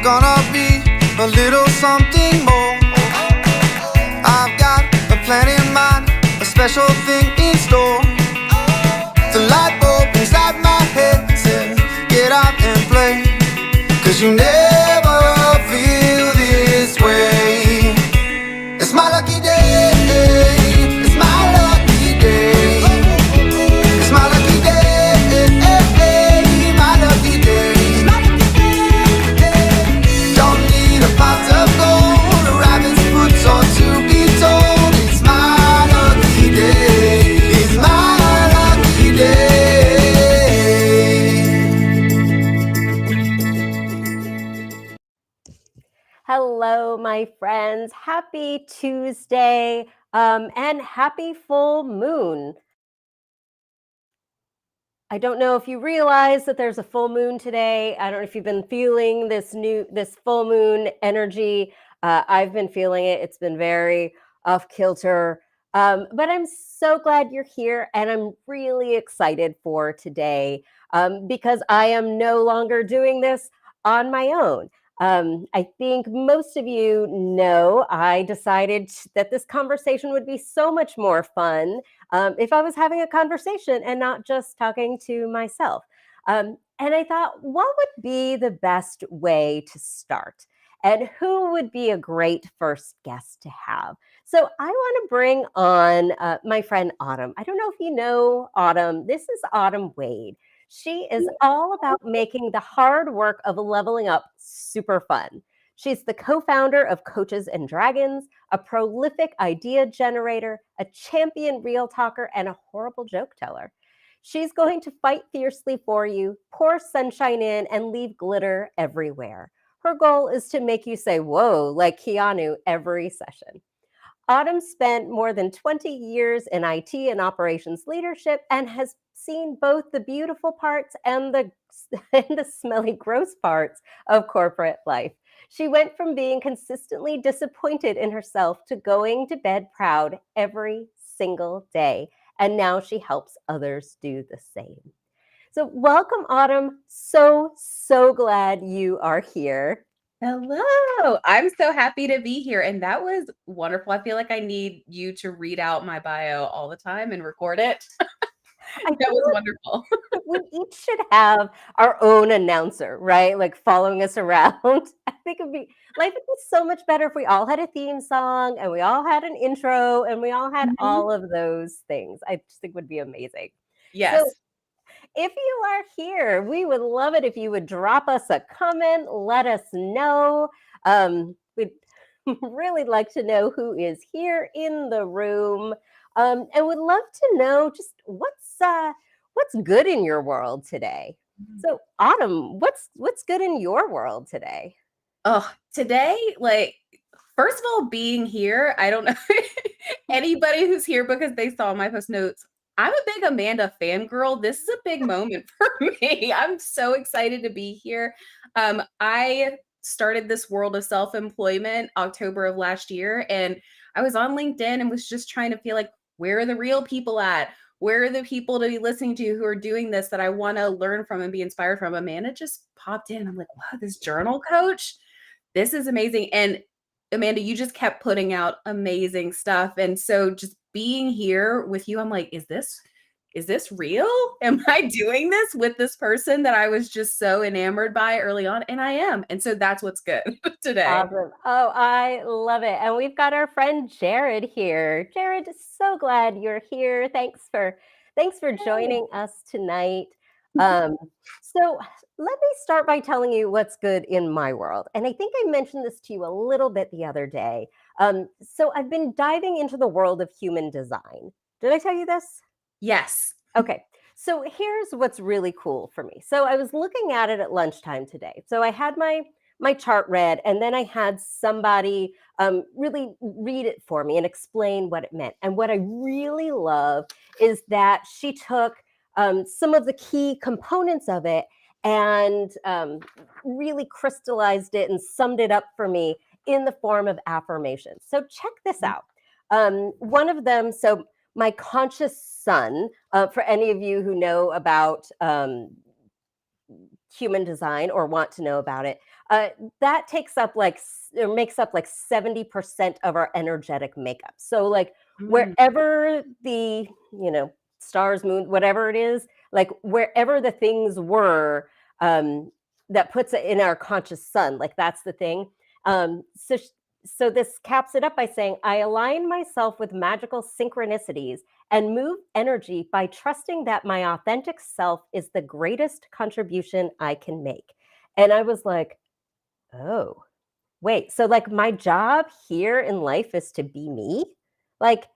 gonna be a little something more. I've got a plan in mind, a special thing in store. The light bulb inside my head says, get out and play, 'cause you never feel this way. It's my lucky day, it's my lucky day. It's my lucky day, my lucky day. Don't need a pot of gold, a rabbit's foot or to be told. It's my lucky day, it's my lucky day. Hello, my friends. Happy Tuesday and happy full moon. I don't know if you realize that there's a full moon today. I don't know if you've been feeling this full moon energy. I've been feeling it. It's been very off kilter. But I'm so glad you're here, and I'm really excited for today because I am no longer doing this on my own. I think most of you know I decided that this conversation would be so much more fun if I was having a conversation and not just talking to myself. And I thought, what would be the best way to start? And who would be a great first guest to have? So I want to bring on my friend Autumn. I don't know if you know Autumn. This is Autumn Wade. She is all about making the hard work of leveling up super fun. She's the co-founder of Coaches and Dragons, a prolific idea generator, a champion real talker, and a horrible joke teller. She's going to fight fiercely for you, pour sunshine in, and leave glitter everywhere. Her goal is to make you say, whoa, like Keanu every session. Autumn spent more than 20 years in IT and operations leadership and has seen both the beautiful parts and the smelly, gross parts of corporate life. She went from being consistently disappointed in herself to going to bed proud every single day. And now she helps others do the same. So welcome, Autumn. So glad you are here. Hello. I'm so happy to be here. And that was wonderful. I feel like I need you to read out my bio all the time and record it. That was wonderful. We each should have our own announcer, right? Like following us around. I think life would be so much better if we all had a theme song and we all had an intro and we all had all of those things. I just think would be amazing. Yes. So if you are here, we would love it if you would drop us a comment, let us know. We'd really like to know who is here in the room, and would love to know just what's good in your world today. So, Autumn, what's good in your world today? Oh, today, first of all, being here, I don't know anybody who's here because they saw my post notes. I'm a big Amanda fangirl. This is a big moment for me. I'm so excited to be here. I started this world of self-employment October of last year, and I was on LinkedIn and was just trying to feel like, where are the real people at? Where are the people to be listening to who are doing this that I want to learn from and be inspired from? Amanda just popped in. I'm like, wow, this journal coach, this is amazing. And Amanda, you just kept putting out amazing stuff. And so just being here with you, I'm like, is this real? Am I doing this with this person that I was just so enamored by early on? And I am. And so that's what's good today. Awesome. Oh, I love it. And we've got our friend Jared here. Jared, so glad you're here. Thanks for joining us tonight. So let me start by telling you what's good in my world. And I think I mentioned this to you a little bit the other day. So I've been diving into the world of human design. Did I tell you this? Yes. Okay. So here's what's really cool for me. So I was looking at it at lunchtime today. So I had my chart read, and then I had somebody really read it for me and explain what it meant. And what I really love is that she took some of the key components of it and really crystallized it and summed it up for me in the form of affirmations. So check this out. One of them, so my conscious sun, for any of you who know about human design or want to know about it, that takes up or makes up like 70% of our energetic makeup. So like Mm, wherever the, stars, moon, whatever it is, like wherever the things were, um, that puts it in our conscious sun, like that's the thing. So this caps it up by saying, I align myself with magical synchronicities and move energy by trusting that my authentic self is the greatest contribution I can make. And I was like, oh, wait. So, like, my job here in life is to be me? Like,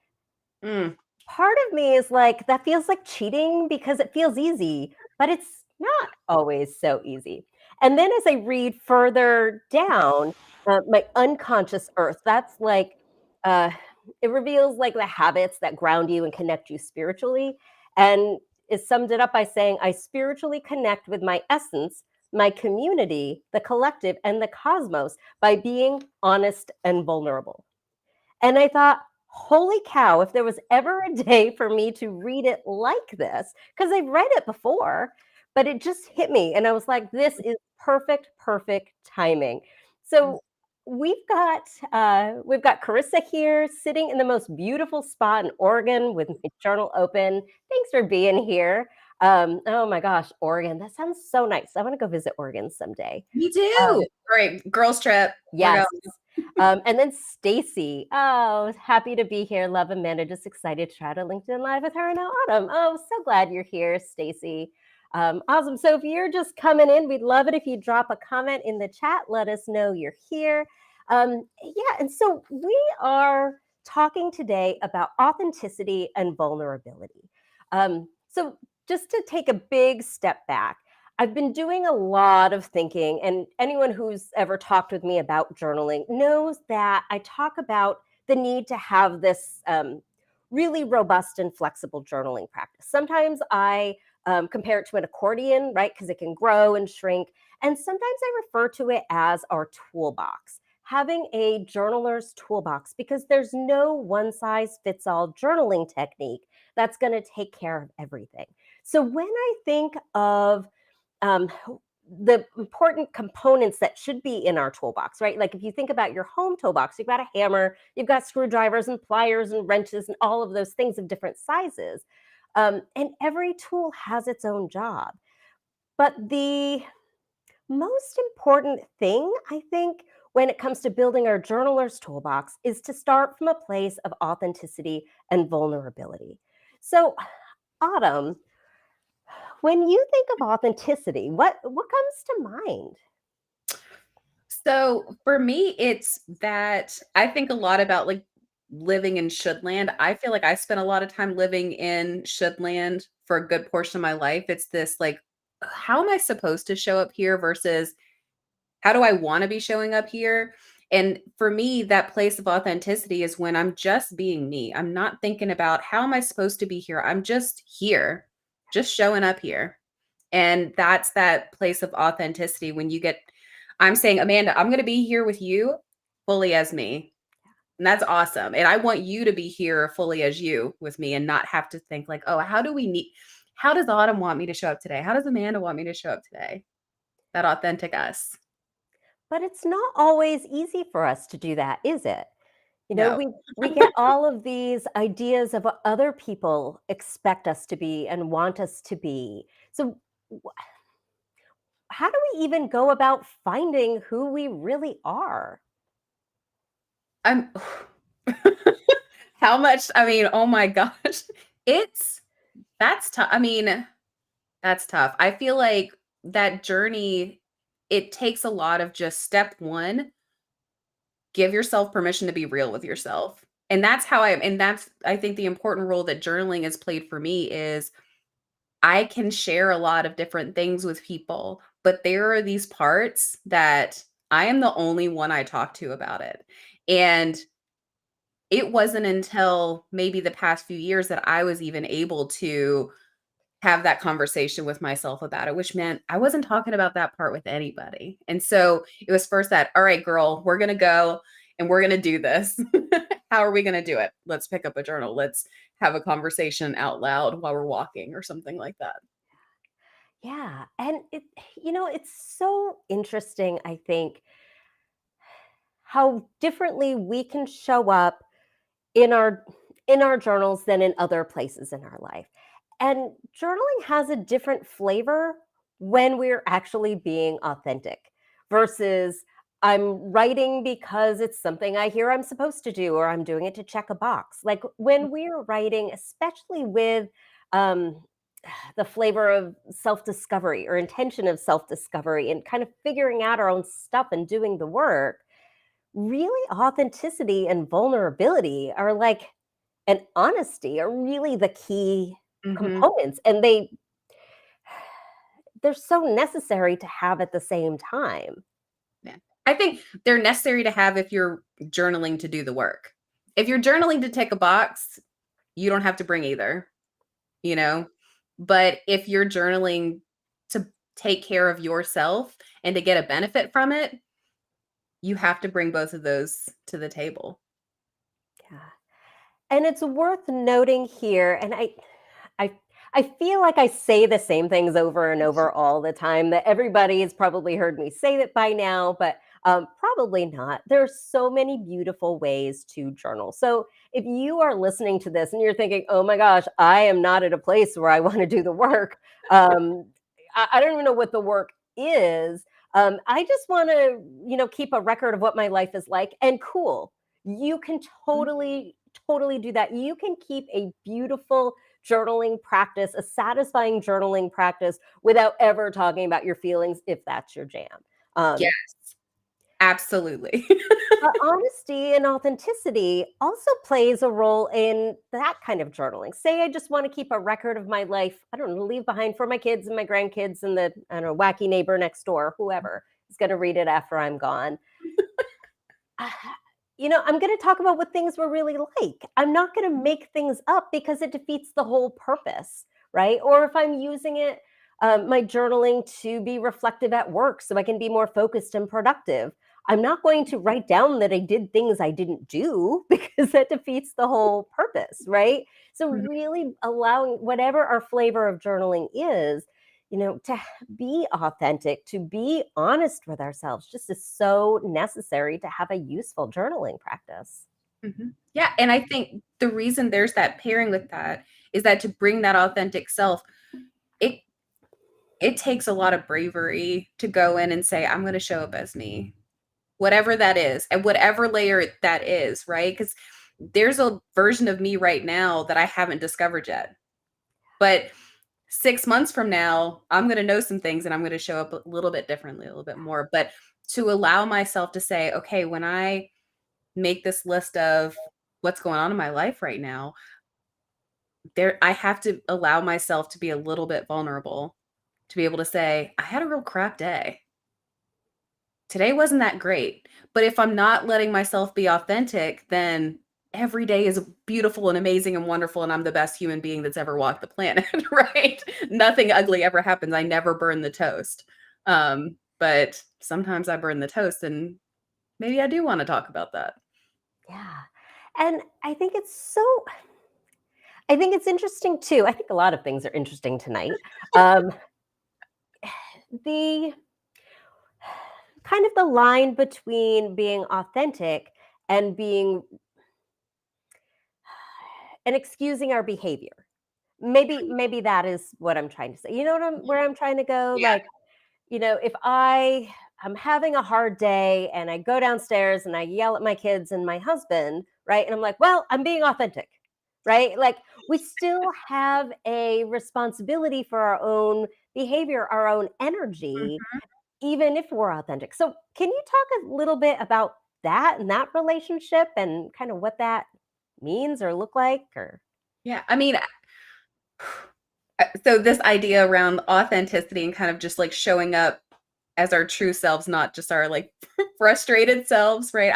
mm, part of me is like, that feels like cheating because it feels easy, but it's not always so easy. And then as I read further down, my unconscious earth, that's like, uh, it reveals like the habits that ground you and connect you spiritually. And it summed it up by saying, I spiritually connect with my essence, my community, the collective, and the cosmos by being honest and vulnerable. And I thought, holy cow, if there was ever a day for me to read it like this, because I've read it before, but it just hit me. And I was like, this is perfect, perfect timing. mm. So we've got Carissa here sitting in the most beautiful spot in Oregon with my journal open. Thanks for being here. Oh my gosh, Oregon. That sounds so nice. I want to go visit Oregon someday. Me Um, too. All right, girls trip. We're yes. going. And then Stacy. Oh, happy to be here. Love Amanda. Just excited to try to LinkedIn Live with her and Autumn. Oh, so glad you're here, Stacy. Awesome. So if you're just coming in, we'd love it if you drop a comment in the chat. Let us know you're here. Yeah, and so we are talking today about authenticity and vulnerability. So just to take a big step back, I've been doing a lot of thinking, and anyone who's ever talked with me about journaling knows that I talk about the need to have this really robust and flexible journaling practice. Sometimes I compare it to an accordion, right? Because it can grow and shrink. And sometimes I refer to it as our toolbox, having a journaler's toolbox, because there's no one size fits all journaling technique that's going to take care of everything. So when I think of um, the important components that should be in our toolbox, right? Like if you think about your home toolbox, you've got a hammer, you've got screwdrivers and pliers and wrenches and all of those things of different sizes. And every tool has its own job. But the most important thing, I think, when it comes to building our journaler's toolbox is to start from a place of authenticity and vulnerability. So, Autumn, when you think of authenticity, what comes to mind? So for me, it's that I think a lot about like living in should land. I feel like I spent a lot of time living in should land for a good portion of my life. It's this like, how am I supposed to show up here versus how do I want to be showing up here? And for me, that place of authenticity is when I'm just being me. I'm not thinking about how am I supposed to be here. I'm just here, just showing up here. And that's that place of authenticity when you get, I'm saying, Amanda, I'm going to be here with you fully as me. And that's awesome. And I want you to be here fully as you with me and not have to think like, oh, how does Autumn want me to show up today? How does Amanda want me to show up today? That authentic us. But it's not always easy for us to do that, is it? You know, No. we get all of these ideas of what other people expect us to be and want us to be. So how do we even go about finding who we really are? I'm how much, I mean, oh my gosh. It's that's tough. I mean, that's tough. I feel like that journey, it takes a lot of just step one, give yourself permission to be real with yourself. And that's how and that's, I think the important role that journaling has played for me is I can share a lot of different things with people, but there are these parts that I am the only one I talk to about it. And it wasn't until maybe the past few years that I was even able to have that conversation with myself about it, which meant I wasn't talking about that part with anybody. And so it was first that, all right, girl, we're going to go and we're going to do this. How are we going to do it? Let's pick up a journal. Let's have a conversation out loud while we're walking or something like that. Yeah, and it's so interesting, I think, how differently we can show up in our journals than in other places in our life. And journaling has a different flavor when we're actually being authentic versus I'm writing because it's something I hear I'm supposed to do or I'm doing it to check a box. Like when we're writing, especially with um, the flavor of self discovery or intention of self discovery and kind of figuring out our own stuff and doing the work, really authenticity and vulnerability are like and honesty are really the key Mhm. components, and they're so necessary to have at the same time. Yeah. I think they're necessary to have if you're journaling to do the work. If you're journaling to tick a box, you don't have to bring either, you know? But if you're journaling to take care of yourself and to get a benefit from it, you have to bring both of those to the table. Yeah. And it's worth noting here, and I I feel like I say the same things over and over all the time that everybody has probably heard me say it by now, but probably not. There's so many beautiful ways to journal. So if you are listening to this and you're thinking, "Oh my gosh, I am not at a place where I want to do the work," um, I don't even know what the work is. I just want to, keep a record of what my life is like, and cool. You can Mhm. totally do that. You can keep a beautiful journaling practice, a satisfying journaling practice without ever talking about your feelings if that's your jam. Um, Yes, absolutely. but honesty and authenticity also plays a role in that kind of journaling. Say I just want to keep a record of my life, I don't know, leave behind for my kids and my grandkids and the, I don't know, wacky neighbor next door, whoever is going to read it after I'm gone. Ah, I'm going to talk about what things were really like. I'm not going to make things up because it defeats the whole purpose, right? Or if I'm using it, my journaling to be reflective at work so I can be more focused and productive. I'm not going to write down that I did things I didn't do because that defeats the whole purpose, right? So, Mhm, really allowing whatever our flavor of journaling is, to be authentic, to be honest with ourselves just is so necessary to have a useful journaling practice. mhm. Yeah, and I think the reason there's that pairing with that is that to bring that authentic self, it it takes a lot of bravery to go in and say, "I'm gonna show up as me." Whatever that is, and whatever layer that is, right? Because there's a version of me right now that I haven't discovered yet. But 6 months from now, I'm gonna know some things and I'm gonna show up a little bit differently, a little bit more. But to allow myself to say, "Okay, when I make this list of what's going on in my life right now, there I have to allow myself to be a little bit vulnerable, to be able to say, I had a real crap day. Today wasn't that great." But if I'm not letting myself be authentic, then every day is beautiful and amazing and wonderful, and I'm the best human being that's ever walked the planet, right? Nothing ugly ever happens. I never burn the toast. But sometimes I burn the toast, and maybe I do want to talk about that. Yeah. And I think it's interesting too. I think a lot of things are interesting tonight. Um, the kind of the line between being authentic and being and excusing our behavior. Maybe that is what I'm trying to say. You know where I'm trying to go? Yeah. Like, if I'm having a hard day and I go downstairs and I yell at my kids and my husband, right? And I'm like, well, I'm being authentic, right? Like we still have a responsibility for our own behavior, our own energy, Mhm. even if we're authentic. So, can you talk a little bit about that and that relationship and kind of what that means or look like or Yeah. I mean, so this idea around authenticity and kind of just like showing up as our true selves, not just our like frustrated selves, right?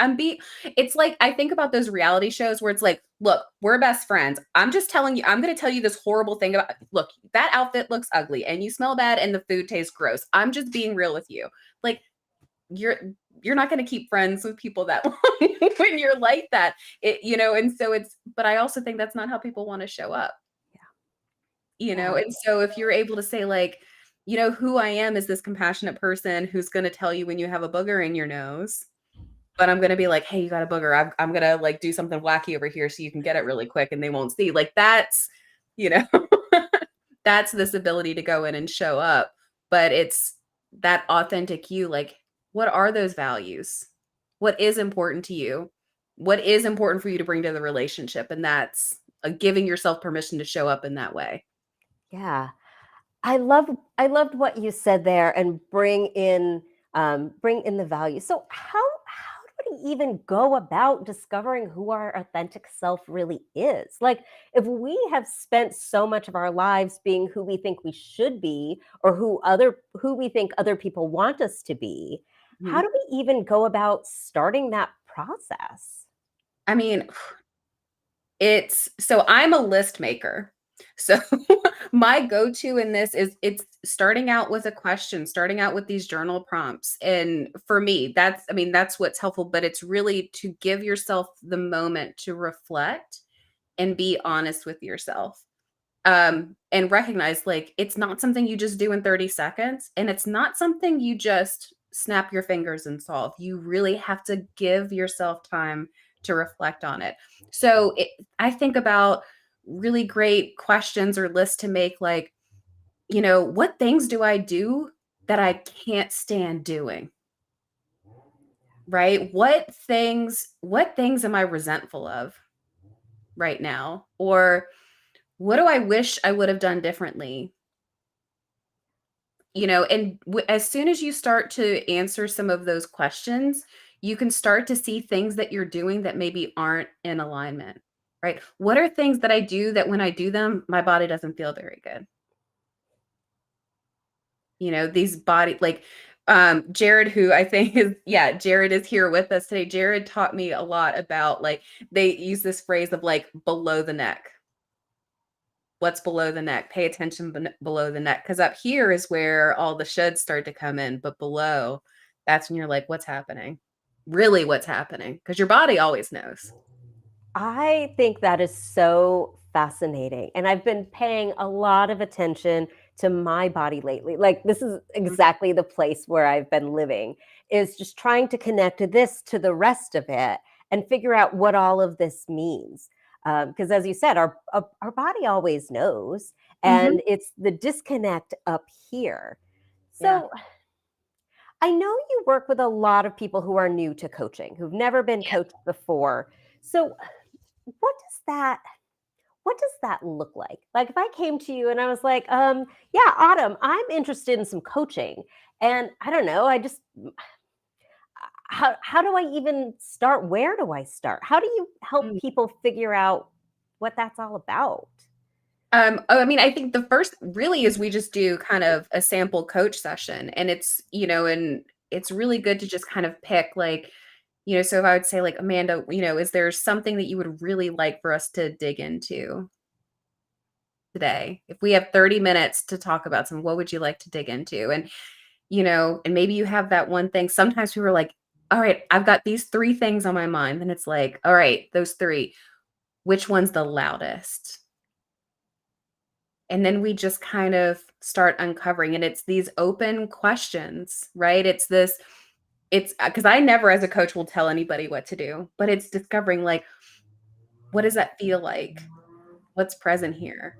It's like I think about those reality shows where it's like, look, we're best friends. I'm just telling you, I'm going to tell you this horrible thing about, look, that outfit looks ugly and you smell bad and the food tastes gross. I'm just being real with you. Like you're you're not going to keep friends with people that long when you're like that. And so but I also think that's not how people want to show up. yeah. And so if you're able to say like, you know, who I am is this compassionate person who's going to tell you when you have a booger in your nose, but I'm going to be like, hey, you got a booger. I'm going to like do something wacky over here so you can get it really quick and they won't see. Like that's, you know, that's this ability to go in and show up. But it's that authentic you, like, what are those values? What is important to you? What is important for you to bring to the relationship? And that's giving yourself permission to show up in that way. Yeah. I loved what you said there, and bring in the value. So how do we even go about discovering who our authentic self really is? Like, if we have spent so much of our lives being who we think we should be, or who we think other people want us to be, how Mhm. do we even go about starting that process? I mean, it's so I'm a list maker. So my go-to in this is it's starting out with a question, starting out with these journal prompts. And for me, that's I mean, that's what's helpful, but it's really to give yourself the moment to reflect and be honest with yourself. And recognize like it's not something you just do in 30 seconds, and it's not something you just snap your fingers and solve. You really have to give yourself time to reflect on it. So I think about really great questions or lists to make, like, you know, what things do I do that I can't stand doing? Right? What things am I resentful of right now? Or what do I wish I would have done differently? You know, and as soon as you start to answer some of those questions, you can start to see things that you're doing that maybe aren't in alignment, right? What are things that I do that when I do them, my body doesn't feel very good? You know, these body like Jared, who I think is yeah, Jared is here with us today. Jared taught me a lot about like they use this phrase of like below the neck. What's below the neck? Pay attention below the neck, because up here is where all the shoulds start to come in, but below, that's when you're like, what's happening? Really, what's happening? Because your body always knows. I think that is so fascinating. And I've been paying a lot of attention to my body lately. Like, this is Mhm. exactly the place where I've been living, is just trying to connect this to the rest of it and figure out what all of this means. Because as you said, our body always knows, Mhm. and it's the disconnect up here. Yeah. So I know you work with a lot of people who are new to coaching, who've never been Yeah. coached before. So what does that what does that look like? Like, if I came to you and I was like, yeah, Autumn, I'm interested in some coaching. And I don't know, how do I even start? Where do I start? How do you help Mm. people figure out what that's all about? Oh, I mean, I think the first really is we just do kind of a sample coach session, and it's, you know, and it's really good to just kind of pick like, you know, so if I would say like, Amanda, you know, is there something that you would really like for us to dig into today? If we have 30 minutes to talk about some, what would you like to dig into? And, you know, and maybe you have that one thing. Sometimes we were like, all right, I've got these three things on my mind. And it's like, all right, those three, which one's the loudest? And then we just kind of start uncovering. And it's these open questions, right? It's because I never, as a coach, will tell anybody what to do, but it's discovering like, what does that feel like? What's present here?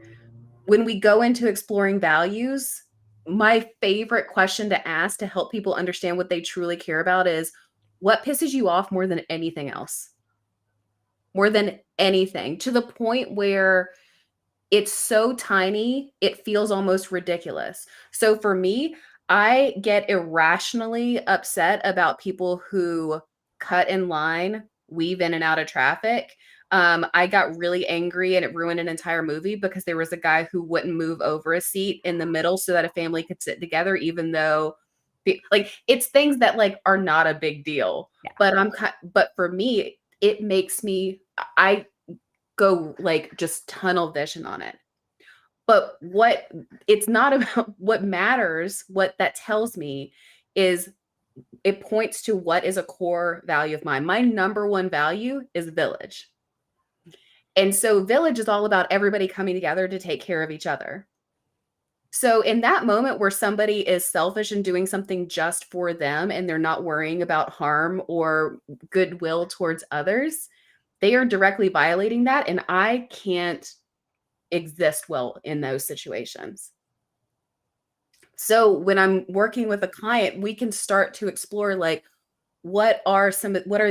When we go into exploring values, my favorite question to ask to help people understand what they truly care about is what pisses you off more than anything else? More than anything, to the point where it's so tiny, it feels almost ridiculous. So for me, I get irrationally upset about people who cut in line, weave in and out of traffic. I got really angry and it ruined an entire movie because there was a guy who wouldn't move over a seat in the middle so that a family could sit together, even though like it's things that like are not a big deal. Yeah. But for me, it makes me I go like just tunnel vision on it. But what it's not about what matters, what that tells me is it points to what is a core value of mine. My number one value is village. And so village is all about everybody coming together to take care of each other. So in that moment where somebody is selfish and doing something just for them and they're not worrying about harm or goodwill towards others, they are directly violating that, and I can't exist well in those situations. So when I'm working with a client, we can start to explore like what are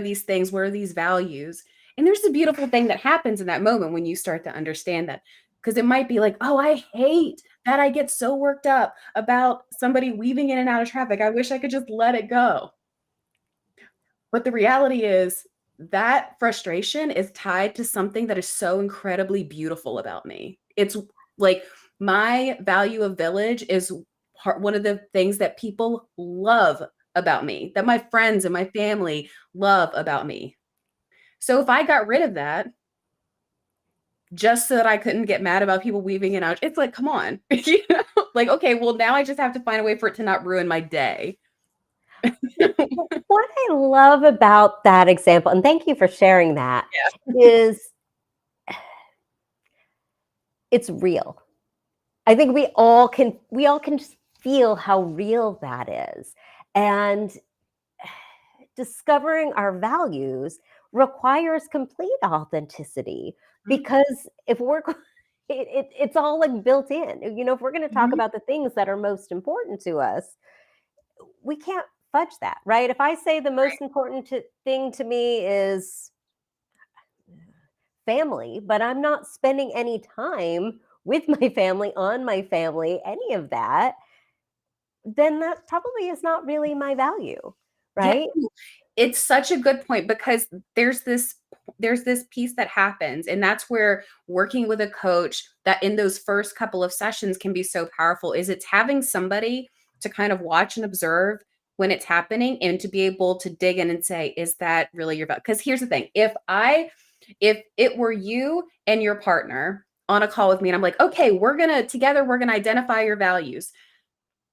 these things? What are these values? And there's a beautiful thing that happens in that moment when you start to understand that. Because it might be like, oh, I hate that I get so worked up about somebody weaving in and out of traffic. I wish I could just let it go. But the reality is that frustration is tied to something that is so incredibly beautiful about me. It's like my value of village is one of the things that people love about me, that my friends and my family love about me. So if I got rid of that just so that I couldn't get mad about people weaving it out, it's like, come on. You know? Like, okay, well, now I just have to find a way for it to not ruin my day. What I love about that example, and thank you for sharing that, is it's real. I think we all can just feel how real that is. And discovering our values requires complete authenticity, Mhm, because if we're it's all like built in. If we're going to talk mhm, about the things that are most important to us, we can't fudge that, right? If I say the right. most important thing to me is family, but I'm not spending any time with my family, on my family, any of that, then that probably is not really my value, Yeah, right? it's such a good point because there's this piece that happens, and that's where working with a coach that in those first couple of sessions can be so powerful is it's having somebody to kind of watch and observe when it's happening and to be able to dig in and say, is that really your value? Because here's the thing, if it were you and your partner on a call with me and I'm like, okay, we're gonna identify your values.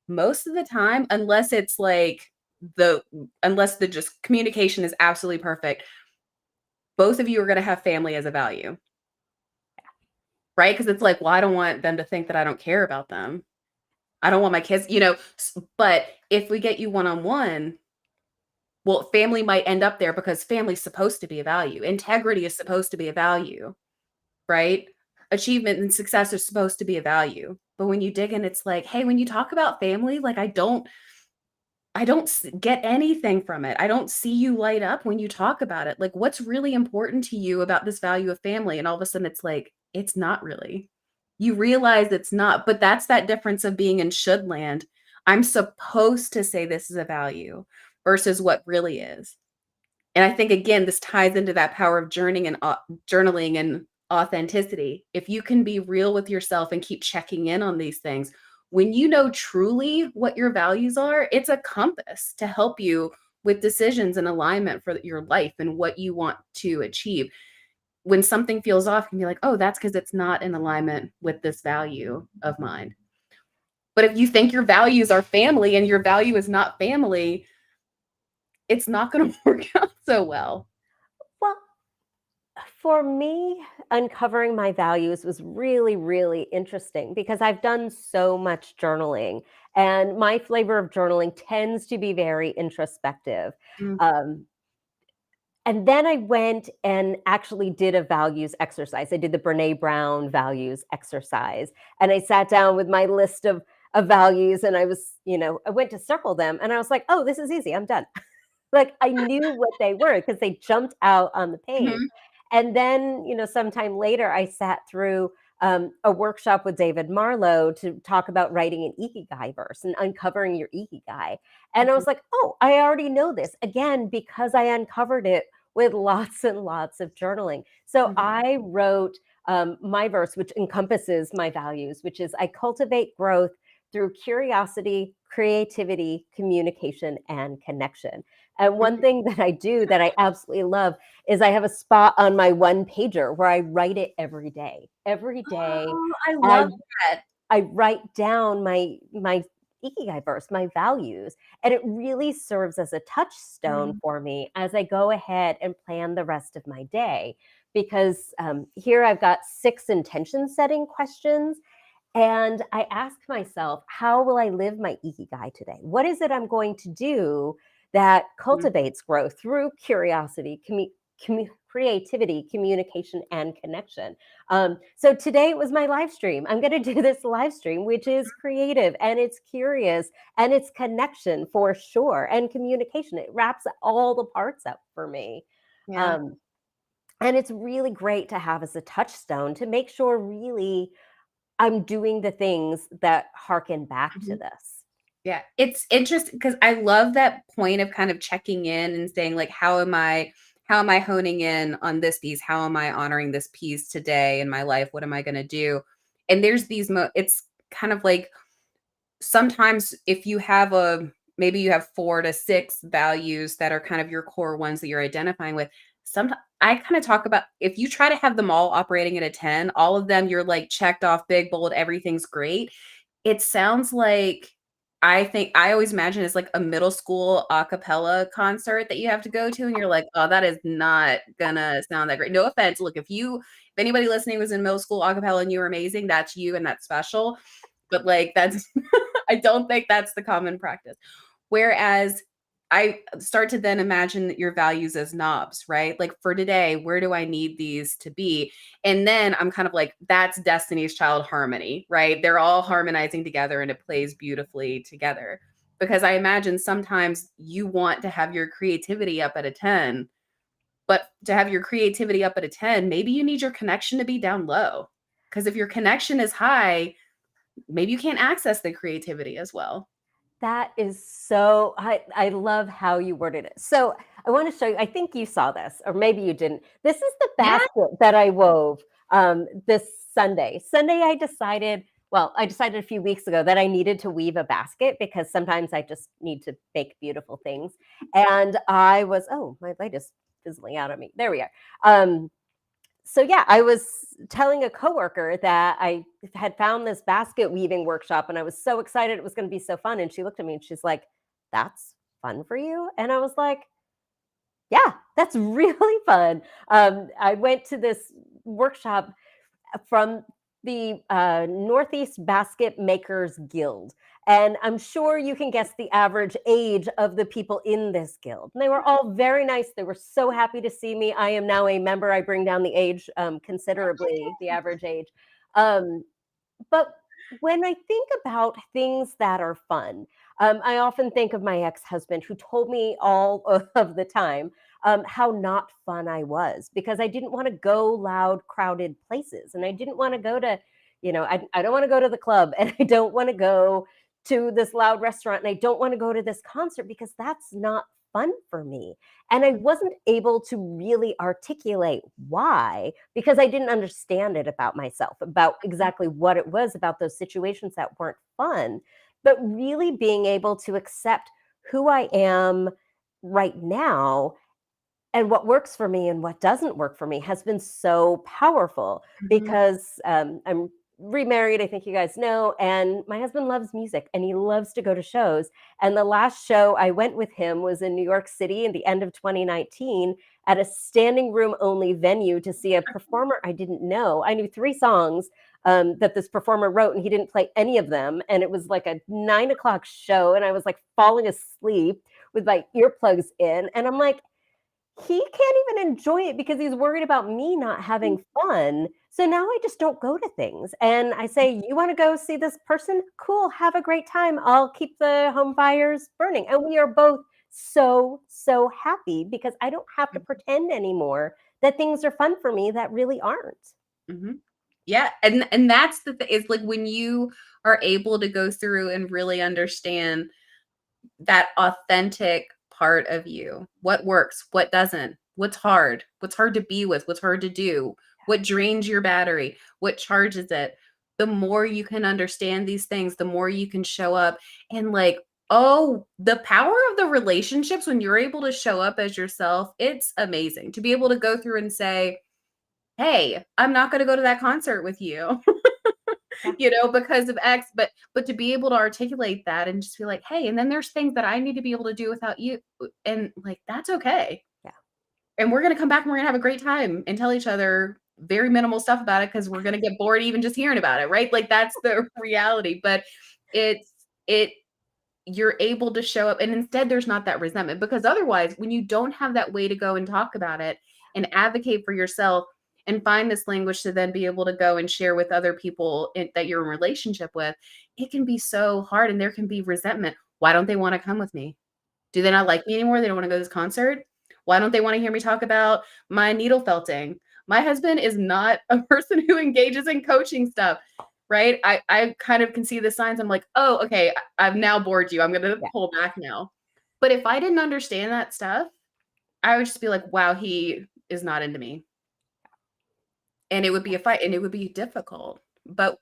Most of the time, the unless the just communication is absolutely perfect, both of you are gonna have family as a value, right? Because it's like, well, I don't want them to think that I don't care about them. I don't want my kids, but if we get you one-on-one, well, family might end up there because family's supposed to be a value. Integrity is supposed to be a value, right? Achievement and success are supposed to be a value. But when you dig in, it's like, hey, when you talk about family, like I don't get anything from it. I don't see you light up when you talk about it. Like, what's really important to you about this value of family? And all of a sudden, it's like, it's not really. You realize it's not, but that's that difference of being in should land. I'm supposed to say this is a value versus what really is. And I think again, this ties into that power of journaling and authenticity. If you can be real with yourself and keep checking in on these things, when you know truly what your values are, it's a compass to help you with decisions and alignment for your life and what you want to achieve. When something feels off, you can be like, oh, that's because it's not in alignment with this value of mine. But if you think your values are family and your value is not family, it's not going to work out so well. Well, for me, uncovering my values was really, really interesting because I've done so much journaling, and my flavor of journaling tends to be very introspective. Mm, Um, and then I went and actually did a values exercise. I did the Brene Brown values exercise, and I sat down with my list of values, and I went to circle them, and I was like, oh, this is easy. I'm done. Like, I knew what they were because they jumped out on the page. mhm, And then, sometime later, I sat through a workshop with David Marlowe to talk about writing an ikigai verse and uncovering your ikigai. And I mhm, was like, oh, I already know this again because I uncovered it with lots and lots of journaling. So mhm. I wrote my verse, which encompasses my values, which is I cultivate growth through curiosity, creativity, communication, and connection. And one Mhm. thing that I do that I absolutely love is I have a spot on my one pager where I write it every day. Every day, Oh, I I love that. I write down my ikigai verse, my values, and it really serves as a touchstone Mhm, for me as I go ahead and plan the rest of my day. Because here I've got 6 intention setting questions, And I ask myself, how will I live my ikigai today? What is it I'm going to do that cultivates growth through curiosity, creativity, communication, and connection? So today it was my live stream. I'm going to do this live stream, which is creative and it's curious and it's connection for sure and communication. It wraps all the parts up for me. Yeah. Um, and it's really great to have as a touchstone to make sure really I'm doing the things that harken back to Mhm. this. Yeah, it's interesting because I love that point of kind of checking in and saying like, how am I honing in on this piece? How am I honoring this piece today in my life? What am I going to do? And there's it's kind of like sometimes if you have maybe you have 4 to 6 values that are kind of your core ones that you're identifying with. Sometimes I kind of talk about if you try to have them all operating at a 10, all of them you're like checked off big bold, everything's great. It sounds like I think I always imagine it's like a middle school a cappella concert that you have to go to, and you're like, "Oh, that is not gonna sound that great." No offense. Look, if anybody listening was in middle school a cappella and you were amazing, that's you and that's special. But like that's I don't think that's the common practice. Whereas I start to then imagine your values as knobs, right? Like for today, where do I need these to be? And then I'm kind of like, that's Destiny's Child harmony, right? They're all harmonizing together and it plays beautifully together. Because I imagine sometimes you want to have your creativity up at a 10, but to have your creativity up at a 10, maybe you need your connection to be down low. Because if your connection is high, maybe you can't access the creativity as well. That is so I love how you worded it. So I want to show you, I think you saw this, or maybe you didn't. This is the Yeah. basket that I wove this Sunday. Sunday I decided a few weeks ago that I needed to weave a basket because sometimes I just need to make beautiful things. And oh, my light is fizzling out on me. There we are. So yeah, I was telling a coworker that I had found this basket weaving workshop and I was so excited it was going to be so fun. And she looked at me and she's like, "That's fun for you?" And I was like, "Yeah, that's really fun." I went to this workshop from the Northeast Basket Makers Guild. And I'm sure you can guess the average age of the people in this guild. And they were all very nice. They were so happy to see me. I am now a member. I bring down the age considerably, the average age. Um, but when I think about things that are fun, I often think of my ex-husband who told me all of the time how not fun I was because I didn't want to go loud, crowded places. And I didn't want to go to, I don't want to go to the club and I don't want to go to this loud restaurant and I don't want to go to this concert because that's not fun for me. And I wasn't able to really articulate why because I didn't understand it about myself, about exactly what it was about those situations that weren't fun, but really being able to accept who I am right now and what works for me and what doesn't work for me has been so powerful Mhm. because I'm remarried, I think you guys know, and my husband loves music and he loves to go to shows. And the last show I went with him was in New York City in the end of 2019 at a standing room only venue to see a performer I didn't know. I knew 3 songs that this performer wrote and he didn't play any of them. And it was like a 9 o'clock show and I was like falling asleep with my earplugs in. And I'm like, he can't even enjoy it because he's worried about me not having fun. So now I just don't go to things. And I say, "You want to go see this person? Cool, have a great time. I'll keep the home fires burning." And we are both so, so happy because I don't have to pretend anymore that things are fun for me that really aren't. Mhm. Yeah, and that's the thing is like when you are able to go through and really understand that authentic part of you. What works, what doesn't, what's hard to be with, what's hard to do, what drains your battery, what charges it. The more you can understand these things, the more you can show up and like, oh, the power of the relationships when you're able to show up as yourself, it's amazing to be able to go through and say, "Hey, I'm not going to go to that concert with you." Yeah, Because of X, but to be able to articulate that and just be like, "Hey, and then there's things that I need to be able to do without you." And like that's okay. yeah. And we're gonna come back and we're gonna have a great time and tell each other very minimal stuff about it because we're gonna get bored even just hearing about it, right? Like that's the reality. But it you're able to show up and instead there's not that resentment because otherwise when you don't have that way to go and talk about it and advocate for yourself and find this language to then be able to go and share with other people that you're in relationship with, it can be so hard and there can be resentment. Why don't they want to come with me? Do they not like me anymore? They don't want to go to this concert? Why don't they want to hear me talk about my needle felting? My husband is not a person who engages in coaching stuff, right? I kind of can see the signs. I'm like, oh, okay, I've now bored you. I'm going to Yeah. pull back now. But if I didn't understand that stuff, I would just be like, wow, he is not into me. And it would be a fight and it would be difficult. But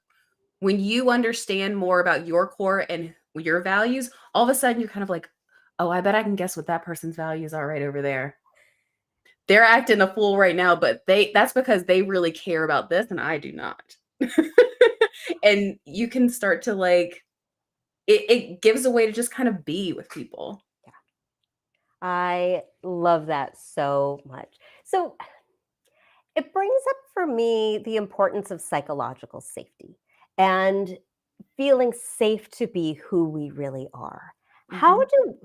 when you understand more about your core and your values, all of a sudden you're kind of like, oh, I bet I can guess what that person's values are right over there. They're acting a fool right now, but that's because they really care about this and I do not. And you can start to like it gives a way to just kind of be with people. I love that so much. So it brings up for me the importance of psychological safety and feeling safe to be who we really are. How Mhm. do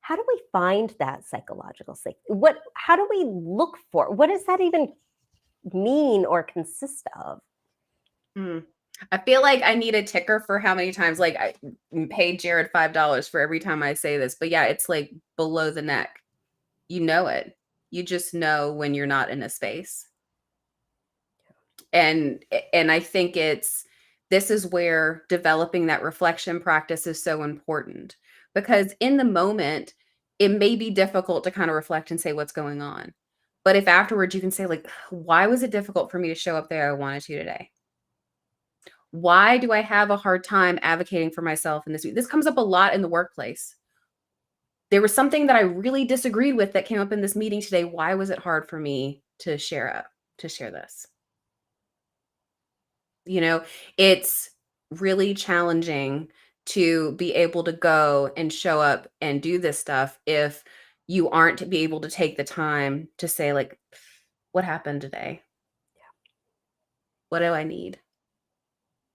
how do we find that psychological safety? What how do we look for? What does that even mean or consist of? Mm. I feel like I need a ticker for how many times like I paid Jared $5 for every time I say this. But yeah, it's like below the neck. You know it. You just know when you're not in a space. And I think this is where developing that reflection practice is so important because in the moment it may be difficult to kind of reflect and say what's going on. But if afterwards you can say like why was it difficult for me to show up there I wanted to today? Why do I have a hard time advocating for myself in this? This comes up a lot in the workplace. There was something that I really disagreed with that came up in this meeting today. Why was it hard for me to share this? You know, it's really challenging to be able to go and show up and do this stuff if you aren't to be able to take the time to say like, what happened today? What do I need?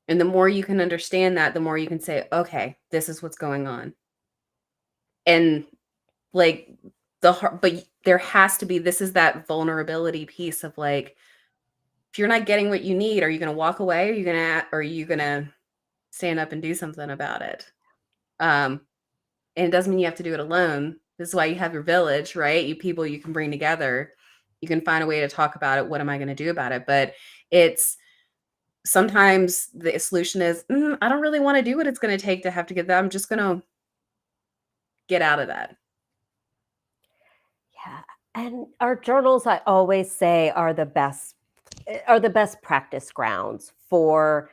And the more you can understand that, the more you can say, okay, this is what's going on. And like but there has to be, this is that vulnerability piece of like, if you're not getting what you need, are you going to walk away? Are you going to stand up and do something about it? Um, and it doesn't mean you have to do it alone. This is why you have your village, right? You people you can bring together. You can find a way to talk about it. What am I going to do about it? But it's sometimes the solution is, I don't really want to do what it's going to take to have to get that. I'm just going to get out of that. Yeah. And our journals, I always say, are the best practice grounds for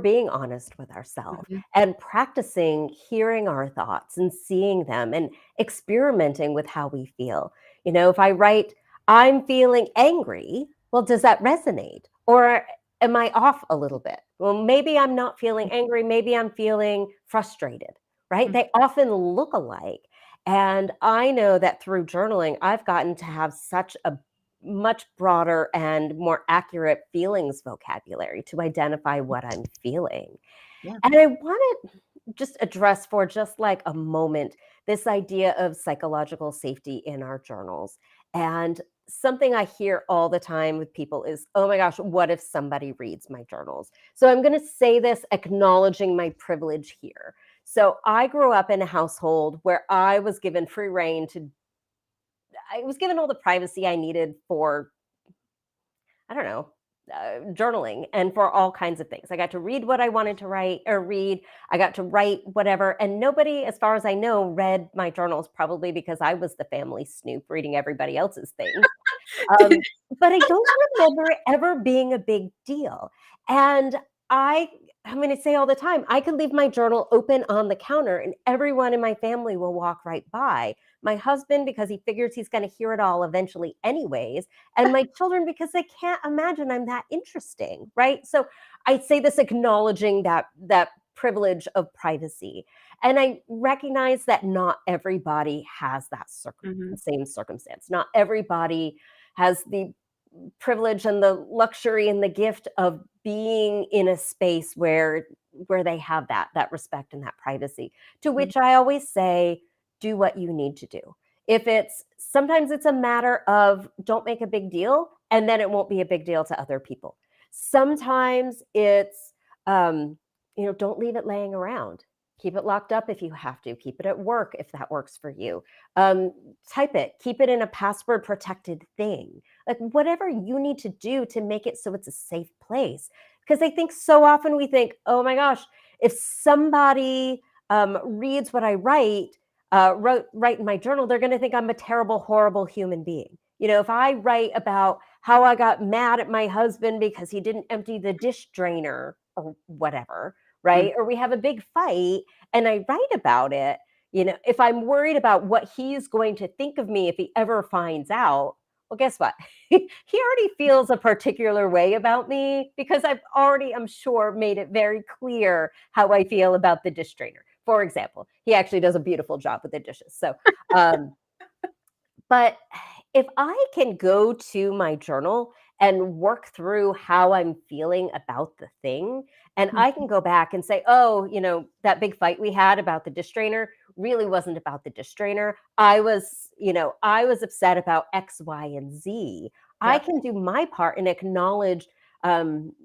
being honest with ourselves Mhm. and practicing hearing our thoughts and seeing them and experimenting with how we feel. You know, if I write, I'm feeling angry, well, does that resonate? Or am I off a little bit? Well, maybe I'm not feeling angry. Maybe I'm feeling frustrated, right? Mhm. They often look alike. And I know that through journaling, I've gotten to have such a much broader and more accurate feelings vocabulary to identify what I'm feeling. Yeah. And I want to just address for just like a moment this idea of psychological safety in our journals. And something I hear all the time with people is, oh my gosh, what if somebody reads my journals? So I'm going to say this acknowledging my privilege here. So I grew up in a household where I was given free reign to I was given all the privacy I needed for, I don't know, journaling and for all kinds of things. I got to read what I wanted to write or read. I got to write whatever. And nobody, as far as I know, read my journals, probably because I was the family snoop reading everybody else's things. Um, but I don't remember it ever being a big deal. And I I'm going to say all the time, I could leave my journal open on the counter and everyone in my family will walk right by. My husband, because he figures he's going to hear it all eventually, anyways. And my children, because they can't imagine I'm that interesting. Right. So I say this acknowledging that privilege of privacy. And I recognize that not everybody has that Mhm. same circumstance. Not everybody has the privilege and the luxury and the gift of being in a space where they have that respect and that privacy, to Mhm. which I always say, do what you need to do. If it's sometimes it's a matter of don't make a big deal, and then it won't be a big deal to other people. Sometimes it's don't leave it laying around. Keep it locked up if you have to. Keep it at work if that works for you. Type it. Keep it in a password protected thing. Like whatever you need to do to make it so it's a safe place. Because I think so often we think, oh my gosh, if somebody reads what I write in my journal, they're going to think I'm a terrible, horrible human being. If I write about how I got mad at my husband because he didn't empty the dish drainer or whatever, Mm. right? Or we have a big fight and I write about it, if I'm worried about what he's going to think of me if he ever finds out, well, guess what? He already feels a particular way about me because I've already, I'm sure, made it very clear how I feel about the dish drainer. For example, he actually does a beautiful job with the dishes. So, um, but if I can go to my journal and work through how I'm feeling about the thing, and I can Mhm. go back and say, oh, that big fight we had about the dish drainer really wasn't about the dish drainer. I was upset about X, Y, and Z. I Yep. can do my part and acknowledge um,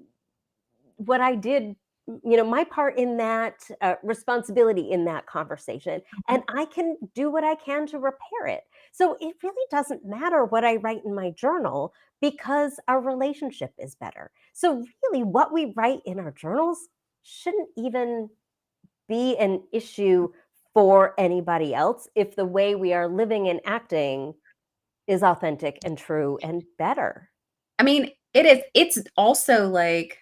what I did, my part in that responsibility in that conversation. And Mhm. I can do what I can to repair it. So it really doesn't matter what I write in my journal because our relationship is better. So, really, what we write in our journals shouldn't even be an issue for anybody else if the way we are living and acting is authentic and true and better. I mean, it's also like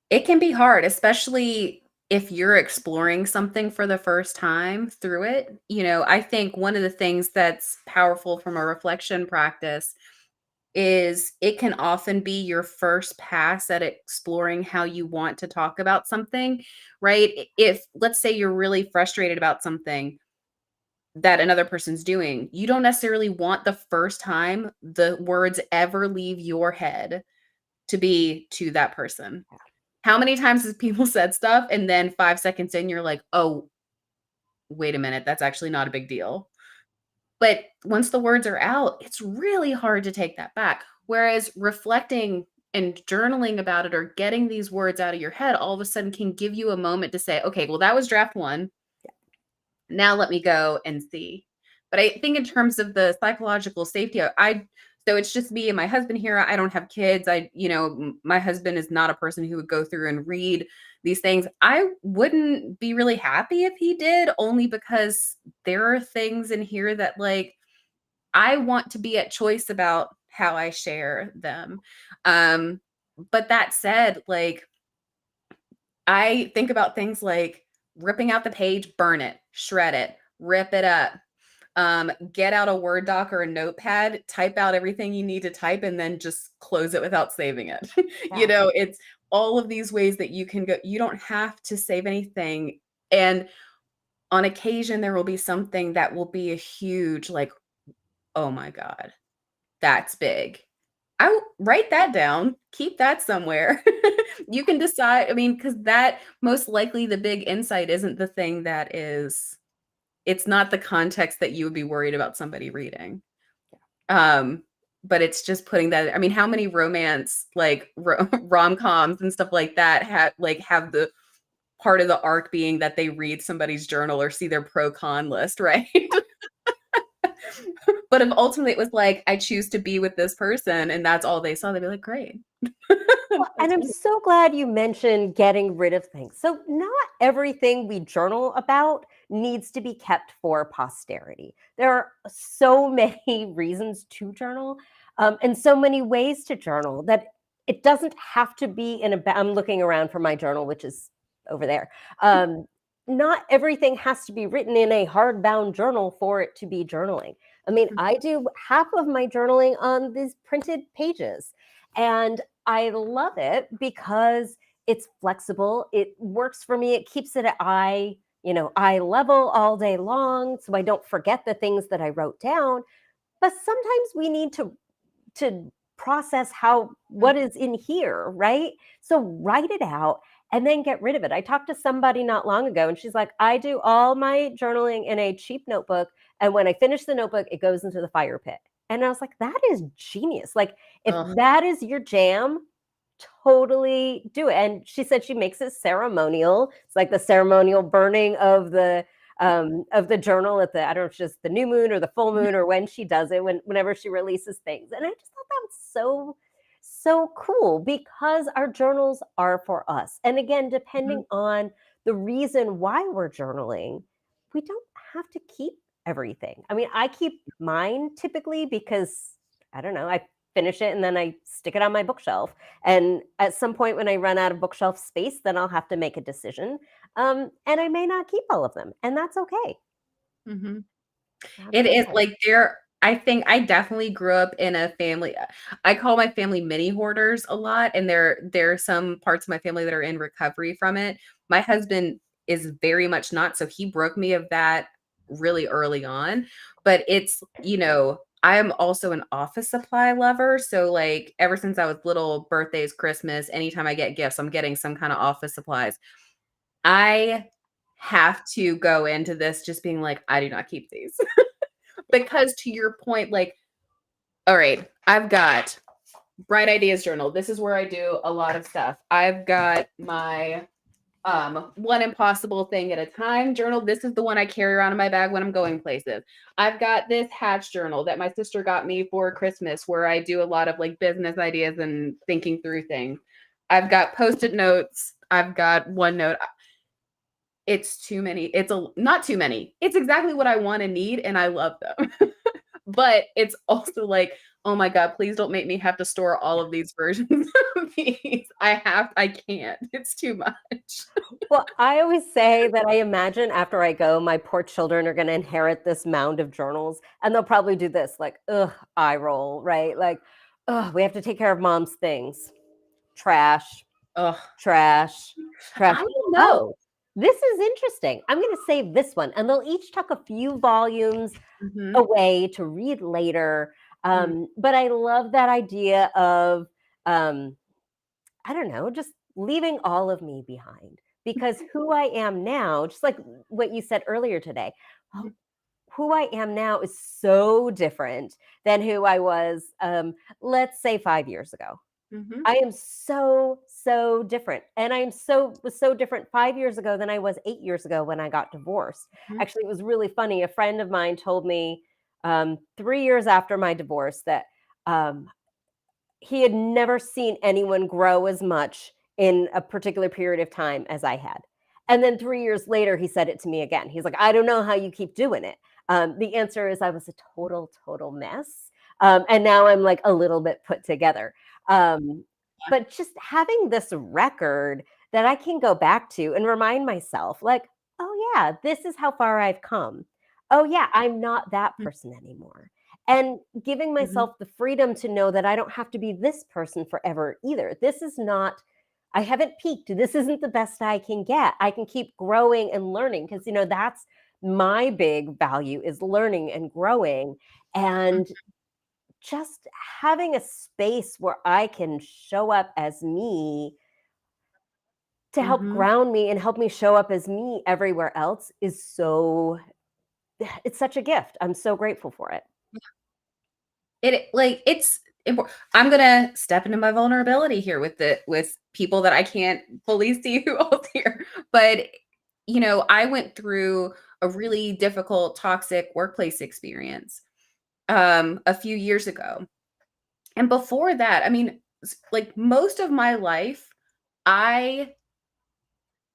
it can be hard, especially if you're exploring something for the first time through it. I think one of the things that's powerful from a reflection practice is it can often be your first pass at exploring how you want to talk about something, right? If, let's say, you're really frustrated about something that another person's doing, you don't necessarily want the first time the words ever leave your head to be to that person. How many times has people said stuff and then 5 seconds in, you're like, "Oh, wait a minute, that's actually not a big deal." But once the words are out, it's really hard to take that back. Whereas reflecting and journaling about it or getting these words out of your head all of a sudden can give you a moment to say, "Okay, well, that was draft 1. Now let me go and see." But I think in terms of the psychological safety, so it's just me and my husband here. I don't have kids. My husband is not a person who would go through and read these things. I wouldn't be really happy if he did, only because there are things in here that, like, I want to be at choice about how I share them. Um, but that said, like, I think about things like ripping out the page, burn it, shred it, rip it up, get out a Word doc or a notepad, type out everything you need to type, and then just close it without saving it. Yeah. It's all of these ways that you can go. You don't have to save anything. And on occasion, there will be something that will be a huge, like, oh my God, that's big. I write that down, keep that somewhere. You can decide, I mean, because that most likely the big insight isn't the thing that is it's not the context that you would be worried about somebody reading. Um, but it's just putting that, I mean, how many romance, like, rom-coms and stuff like that have the part of the arc being that they read somebody's journal or see their pro con list, right? But if ultimately it was like, I choose to be with this person and that's all they saw, they'd be like, great. Well, and That's I'm wonderful. so glad you mentioned getting rid of things. So, not everything we journal about needs to be kept for posterity. There are so many reasons to journal, and so many ways to journal that it doesn't have to be in a. I'm looking around for my journal, which is over there. Um, Not everything has to be written in a hardbound journal for it to be journaling. I mean, I do half of my journaling on these printed pages. And I love it because it's flexible. It works for me. It keeps it at eye level all day long. So I don't forget the things that I wrote down. But sometimes we need to to process what is in here, right? So write it out and then get rid of it. I talked to somebody not long ago and she's like, I do all my journaling in a cheap notebook, and when I finish the notebook, it goes into the fire pit. And I was like, that is genius. Like, if Ugh. that is your jam, totally do it. And she said she makes it ceremonial. It's like the ceremonial burning of the journal at the, I don't know if it's just the new moon or the full moon or when she does it, whenever she releases things. And I just thought that was so cool, because our journals are for us. And again, depending on the reason why we're journaling, we don't have to keep everything. I mean, I keep mine typically because, I don't know, I finish it and then I stick it on my bookshelf. And at some point when I run out of bookshelf space, then I'll have to make a decision. And I may not keep all of them, and that's okay. Mm-hmm. That's It is okay. like I think I definitely grew up in a family. I call my family mini hoarders a lot, and there are some parts of my family that are in recovery from it. My husband is very much not, so he broke me of that really early on. But it's, I am also an office supply lover. So like ever since I was little, birthdays, Christmas, anytime I get gifts, I'm getting some kind of office supplies. I have to go into this just being like, I do not keep these. Because to your point, like, all right, I've got Bright Ideas Journal. This is where I do a lot of stuff. I've got my one impossible thing at a time journal. This is the one I carry around in my bag when I'm going places. I've got this Hatch journal that my sister got me for Christmas, where I do a lot of like business ideas and thinking through things. I've got post-it notes. I've got OneNote. It's too many. Not too many. It's exactly what I want and need, and I love them. But it's also like, oh my God, please don't make me have to store all of these versions of these. I can't. It's too much. Well, I always say that I imagine after I go, my poor children are going to inherit this mound of journals, and they'll probably do this, like, ugh, eye roll, right? Like, ugh, we have to take care of mom's things. Trash, Ugh. trash, trash. I don't know. Oh, this is interesting. I'm going to save this one. And they'll each tuck a few volumes Mhm. away to read later. But I love that idea of, I don't know, just leaving all of me behind, because who I am now, just like what you said earlier today, Mhm. who I am now is so different than who I was, let's say 5 years ago. Mhm. I am so different. And was so different 5 years ago than I was 8 years ago when I got divorced. Mhm. Actually, it was really funny. A friend of mine told me 3 years after my divorce that um, he had never seen anyone grow as much in a particular period of time as I had. And then 3 years later, he said it to me again. He's like, I don't know how you keep doing it. The answer is I was a total mess. And now I'm like a little bit put together. Um, but just having this record that I can go back to and remind myself, like, oh, yeah, this is how far I've come. Oh, yeah, I'm not that person anymore. And giving Mhm. myself the freedom to know that I don't have to be this person forever either. This is not, I haven't peaked. This isn't the best I can get. I can keep growing and learning, because, that's my big value, is learning and growing. And just having a space where I can show up as me to help Mhm. ground me and help me show up as me everywhere else is it's such a gift. I'm so grateful for it. I'm gonna step into my vulnerability here with people that I can't fully see who else here. But I went through a really difficult, toxic workplace experience a few years ago. And before that, I mean, like most of my life, I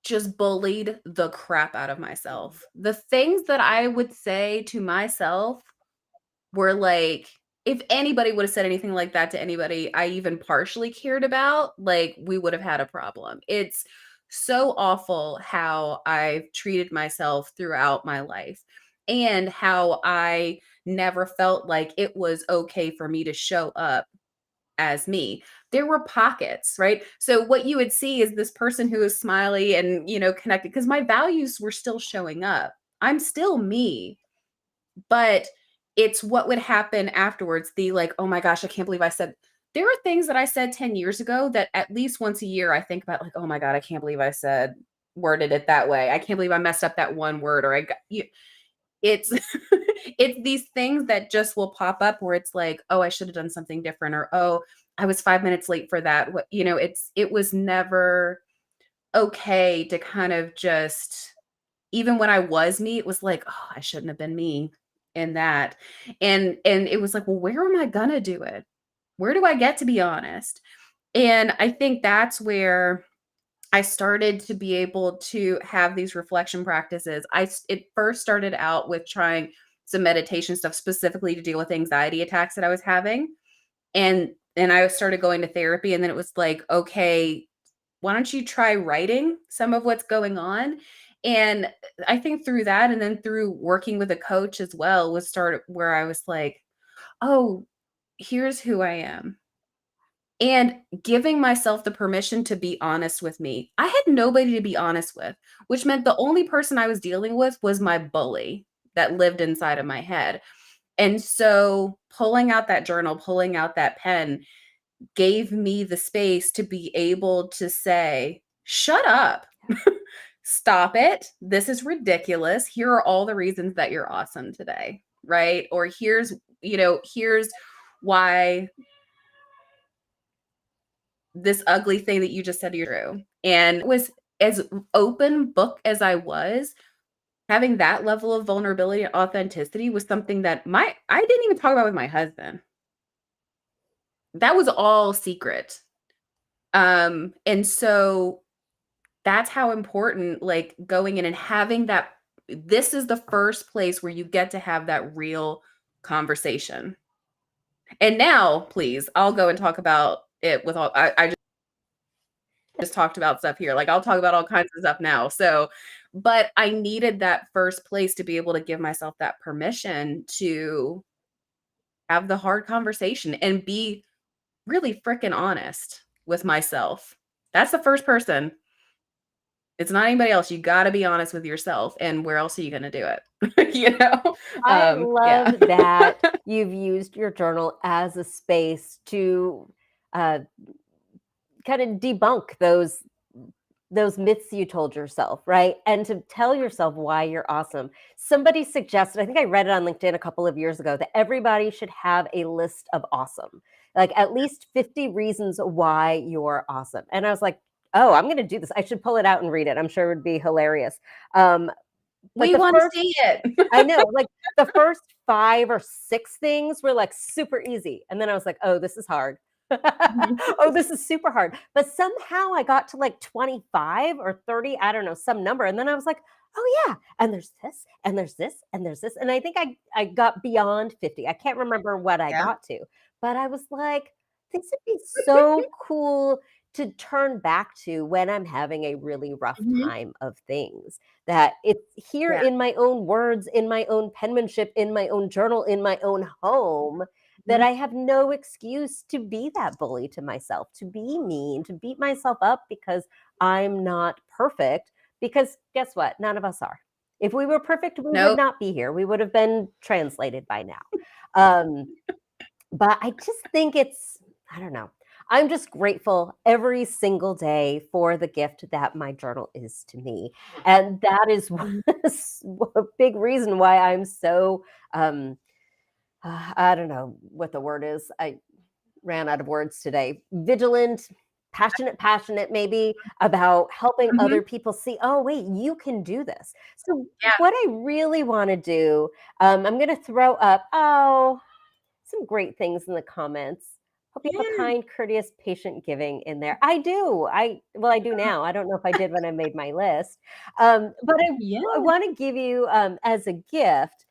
just bullied the crap out of myself. The things that I would say to myself were like, if anybody would have said anything like that to anybody I even partially cared about, like we would have had a problem. It's so awful how I've treated myself throughout my life, and how I never felt like it was okay for me to show up as me. There were pockets, right? So what you would see is this person who is smiley and, connected, because my values were still showing up. I'm still me, but it's what would happen afterwards. The like, oh my gosh, I can't believe I said. There are things that I said 10 years ago that at least once a year I think about, like, oh my God, I can't believe I worded it that way. I can't believe I messed up that one word, or it's it's these things that just will pop up where it's like, oh, I should have done something different, or oh, I was 5 minutes late for that. It was never okay to kind of just, even when I was me, it was like, oh, I shouldn't have been me in that. And it was like, well, where am I gonna do it? Where do I get to be honest? And I think that's where I started to be able to have these reflection practices. It first started out with trying some meditation stuff specifically to deal with anxiety attacks that I was having. And I started going to therapy, and then it was like, okay, why don't you try writing some of what's going on? And I think through that, and then through working with a coach as well, was start where I was like, oh, here's who I am. And giving myself the permission to be honest with me. I had nobody to be honest with, which meant the only person I was dealing with was my bully that lived inside of my head. And so pulling out that journal, pulling out that pen gave me the space to be able to say, shut up. Stop it. This is ridiculous. Here are all the reasons that you're awesome today, right? Or here's why this ugly thing that you just said to your true. And it was as open book as I was, having that level of vulnerability and authenticity was something that I didn't even talk about with my husband. That was all secret. And so that's how important, like, going in and having that, this is the first place where you get to have that real conversation. And now, please, I'll go and talk about it with all, I just talked about stuff here. Like, I'll talk about all kinds of stuff now. So, but I needed that first place to be able to give myself that permission to have the hard conversation and be really freaking honest with myself. That's the first person. It's not anybody else. You got to be honest with yourself. And where else are you going to do it? I Yeah. love that you've used your journal as a space to kind of debunk those myths you told yourself, right? And to tell yourself why you're awesome. Somebody suggested, I think I read it on LinkedIn a couple of years ago, that everybody should have a list of awesome, like at least 50 reasons why you're awesome. And I was like, oh, I'm going to do this. I should pull it out and read it. I'm sure it would be hilarious. But We want to see it. I know, like the first 5 or 6 things were like super easy. And then I was like, oh, this is hard. Oh, this is super hard. But somehow I got to like 25 or 30, I don't know, some number. And then I was like, oh yeah, and there's this, and there's this, and there's this. And I think I got beyond 50. I can't remember what I Yeah. got to, but I was like, this would be so cool to turn back to when I'm having a really rough time of things. That it's here Yeah. in my own words, in my own penmanship, in my own journal, in my own home, that I have no excuse to be that bully to myself, to be mean, to beat myself up because I'm not perfect. Because guess what? None of us are. If we were perfect, we would Nope. not be here. We would have been translated by now. But I just think I don't know. I'm just grateful every single day for the gift that my journal is to me. And that is a big reason why I'm so, I don't know what the word is. I ran out of words today. Vigilant, passionate, maybe about helping other people see, oh, wait, you can do this. So, Yeah. what I really want to do, I'm going to throw up, some great things in the comments. Hope you have a Yeah. kind, courteous, patient giving in there. I do. I do now. I don't know if I did when I made my list. But Yeah. I want to give you as a gift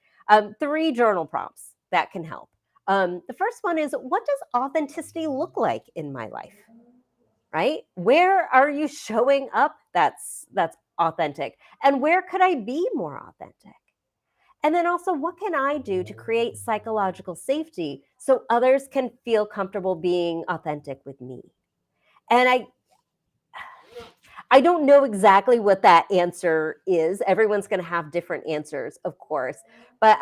3 journal prompts that can help. The first one is, what does authenticity look like in my life? Right? Where are you showing up that's authentic? And where could I be more authentic? And then also, what can I do to create psychological safety so others can feel comfortable being authentic with me? And I don't know exactly what that answer is. Everyone's going to have different answers, of course. But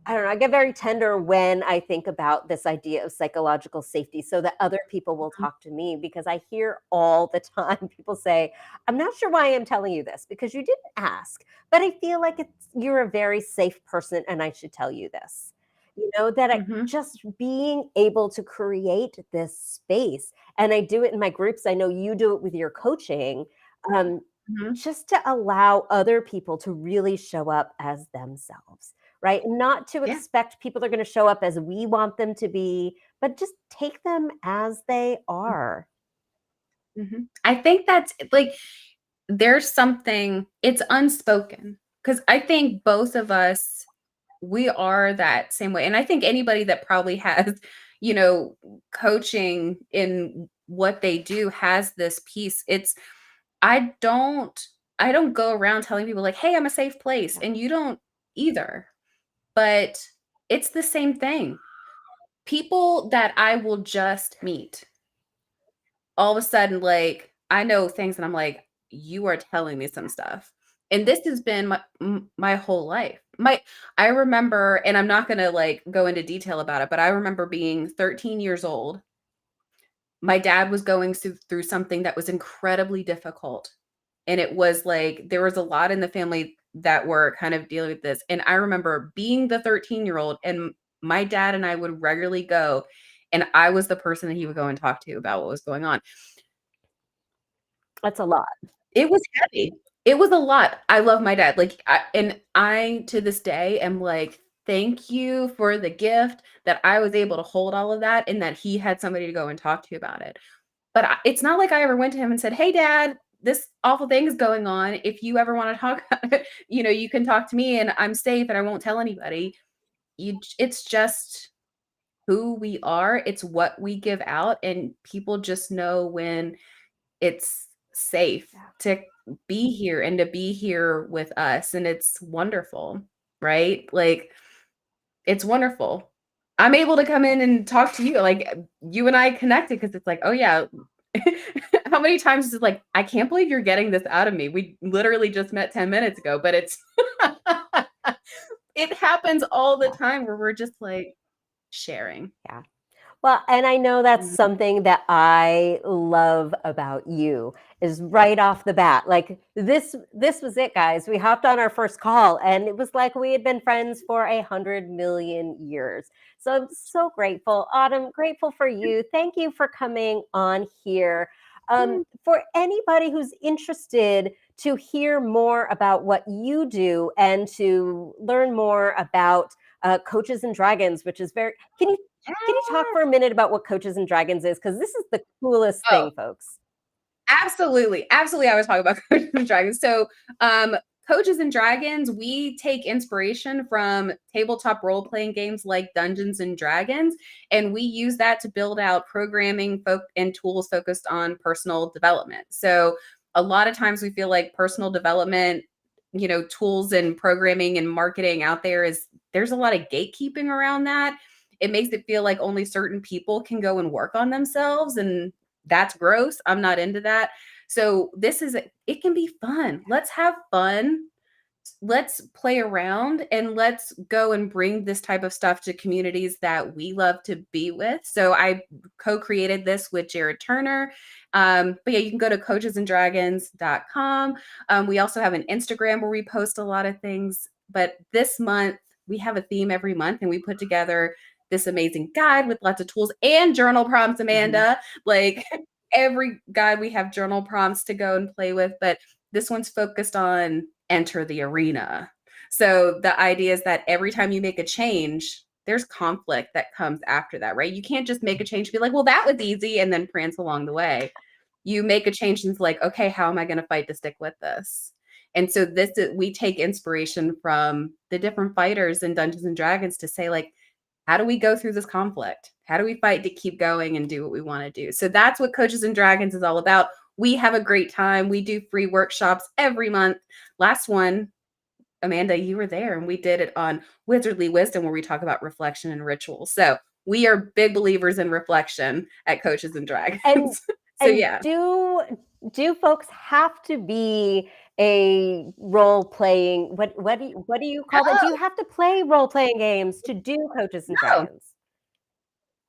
I don't know, I get very tender when I think about this idea of psychological safety so that other people will Mhm, talk to me because I hear all the time people say, "I'm not sure why I'm telling you this because you didn't ask, but I feel like you're a very safe person and I should tell you this." That mhm, just being able to create this space, and I do it in my groups, I know you do it with your coaching, um, mhm. just to allow other people to really show up as themselves. Right? Not to Yeah. expect people are gonna show up as we want them to be, but just take them as they are. Mhm. I think that's like there's something it's unspoken because I think both of us we are that same way. And I think anybody that probably has, you know, coaching in what they do has this piece. It's I don't I don't go around telling people like, "Hey, I'm a safe place." Yeah, And you don't either. But it's the same thing. People that I will just meet all of a sudden, like, I know things and I'm like, "You are telling me some stuff." And this has been my whole life. I remember and I'm not gonna, like, go into detail about it, but I remember being 13 years old. My dad was going through something that was incredibly difficult, and it was, like, there was a lot in the family that were kind of dealing with this, and I remember being the 13-year-old, and my dad and I would regularly go, and I was the person that he would go and talk to about what was going on. that's a lot. It was heavy. It was a lot. I love my dad, like, I to this day am like, "Thank you for the gift that I was able to hold all of that and that he had somebody to go and talk to about it." But it's not like I ever went to him and said, "Hey, dad, this awful thing is going on. If you ever wanna talk about it, you can talk to me and I'm safe and I won't tell anybody." It's just who we are. It's what we give out, and people just know when it's safe Yeah, to be here and to be here with us, and it's wonderful, right? Like, it's wonderful. I'm able to come in and talk to you, like, you and I connected because it's like, "Oh, yeah." How many times is it like, "I can't believe you're getting this out of me. We literally just met 10 minutes ago," but it's it happens all the yeah, time where we're just, like, sharing. yeah. Well, and I know that's Mhm. something that I love about you is right off the bat. Like this was it, guys. We hopped on our first call and it was like we had been friends for 100 million years. So I'm so grateful. Autumn, grateful for you. Thank you for coming on here. Mm. For anybody who's interested to hear more about what you do and to learn more about Coaches and Dragons, which is very, can you talk for a minute about what Coaches and Dragons is? Because this is the coolest Oh, thing, folks. absolutely, absolutely, I was talking about Coaches and Dragons. So, Coaches and Dragons, we take inspiration from tabletop role-playing games like Dungeons and Dragons, and we use that to build out programming and tools focused on personal development. So, a lot of times we feel like personal development, tools and programming and marketing out there is there's a lot of gatekeeping around that. It makes it feel like only certain people can go and work on themselves, and that's gross. I'm not into that. So it can be fun. Let's have fun. Let's play around and let's go and bring this type of stuff to communities that we love to be with. So I co-created this with Jared Turner. But yeah, you can go to coachesanddragons.com. We also have an Instagram where we post a lot of things. But this month, we have a theme every month and we put together this amazing guide with lots of tools and journal prompts, Mhm. Amanda. Like every guide, we have journal prompts to go and play with. But this one's focused on enter the arena. So the idea is that every time you make a change, there's conflict that comes after that, right? You can't just make a change, be like, well, that was easy, and then prance along the way. You make a change and it's like, okay, how am I going to fight to stick with this? And so we take inspiration from the different fighters in Dungeons and Dragons to say, like, how do we go through this conflict? How do we fight to keep going and do what we want to do? So that's what Coaches and Dragons is all about. We have a great time. We do free workshops every month. Last one, Amanda, you were there, and we did it on Wizardly Wisdom, where we talk about reflection and ritual. So we are big believers in reflection at Coaches and And Dragons. So and yeah. do folks have to be a role-playing what do you call that? Do you No, have to play role-playing games to do Coaches and no. Dragons?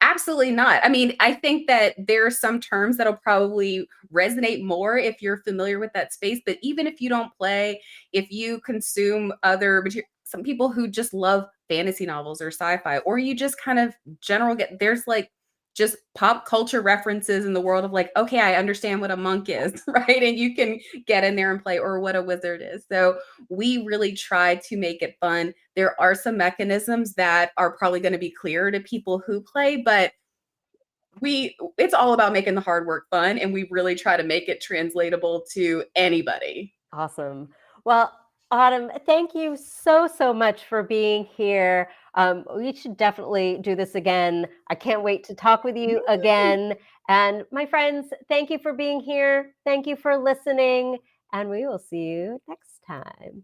Absolutely not. I mean, I think that there are some terms that'll probably resonate more if you're familiar with that space. But even if you don't play, if you consume other material, some people who just love fantasy novels or sci-fi, or you just kind of general get there's like just pop culture references in the world of like, okay, I understand what a monk is, right? And you can get in there and play, or what a wizard is. So we really try to make it fun. There are some mechanisms that are probably going to be clearer to people who play, but it's all about making the hard work fun, and we really try to make it translatable to anybody. Awesome. Well, Autumn, thank you so, so much for being here. We should definitely do this again. I can't wait to talk with you again. And my friends, thank you for being here. Thank you for listening. And we will see you next time.